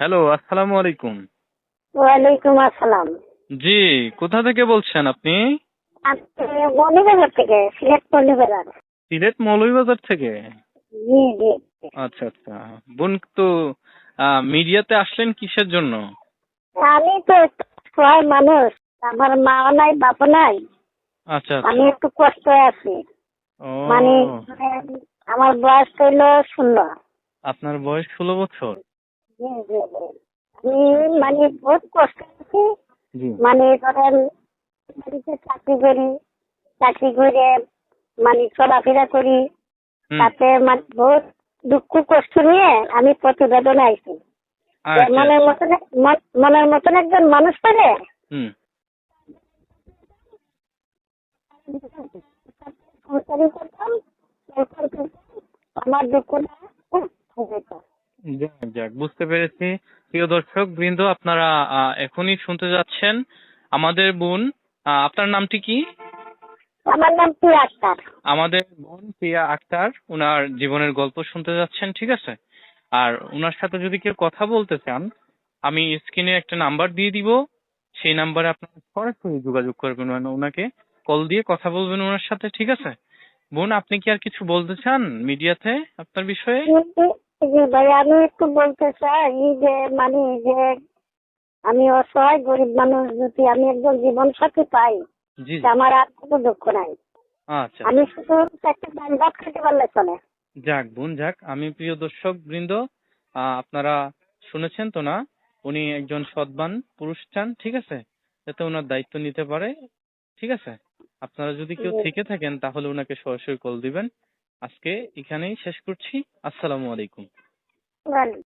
Hello, আসসালামু আলাইকুম। ওয়ালাইকুম আসসালাম। জি, কোথা থেকে বলছেন আপনি? আমি মৌলভীবাজার থেকে, সিলেট মৌলভীবাজার। সিলেট মৌলভীবাজার থেকে? জি জি। আচ্ছা আচ্ছা। বোন তো মিডিয়াতে আসলেন কিসের জন্য? আমি তো সহায় মানুষ, আমার মাও নাই বাবা নাই, আচ্ছা আচ্ছা। আমি একটু কষ্টে আছি। মানে ও, আমার বয়স হইল 16। আপনার বয়স 16 বছর? জি জি জি। আমি আচ্ছা। মানে বহুত কষ্ট আছি। জি। মানে ধরেন বাড়িতে চাকরি করি, চাকরি করে মানে চলাফেরা করি, হুম। তাতে মানে বহুত দুঃখ কষ্ট নিয়ে আমি প্রতিবেদন আইছি। যে আচ্ছা মনের আচ্ছা। মতন মনের মতন একজন মানুষ পেলে হুম। সংসারই করতাম, সংসার করতাম, আমার দুঃখটা হয়ে যেত। যাক যাক, বুঝতে পেরেছি। প্রিয় দর্শক বৃন্দ, আপনারা এখনই শুনতে যাচ্ছেন আমাদের বোন। আপনার নামটি কি? আমার নাম প্রিয়া আক্তার। আমাদের বোন প্রিয়া আক্তার, উনার জীবনের গল্প শুনতে যাচ্ছেন, ঠিক আছে? আর উনার সাথে যদি কেউ কথা বলতে চান, আমি স্ক্রিনে একটা নাম্বার দিয়ে দিব। সেই নাম্বারে আপনারা সরাসরি যোগাযোগ করবেন, মানে ওনাকে কল দিয়ে কথা বলবেন ওনার সাথে, ঠিক আছে? বোন, আপনি কি আর কিছু বলতে চান মিডিয়াতে আপনার বিষয়ে? জি ভাই, আমি একটু বলতে চাই যে মানে যে আমি অসহায় গরিব মানুষ, যদি আমি একজন জীবন সাথী পাই জি তা জি। আমার আর কোনো দুঃখ নাই। আচ্ছা আমি আচ্ছা। শুধু একটা ডাল ভাত খেতে পারলে চলে। যাক বোন যাক, আমি প্রিয় দর্শক বৃন্দ, আপনারা শুনেছেন তো না, উনি একজন সৎবান পুরুষ চান, ঠিক আছে, যাতে ওনার দায়িত্ব নিতে পারে, ঠিক আছে? আপনারা যদি কেউ থেকে থাকেন তাহলে ওনাকে সরাসরি কল দিবেন। আজকে এখানেই শেষ করছি। আসসালামু আলাইকুম। জি।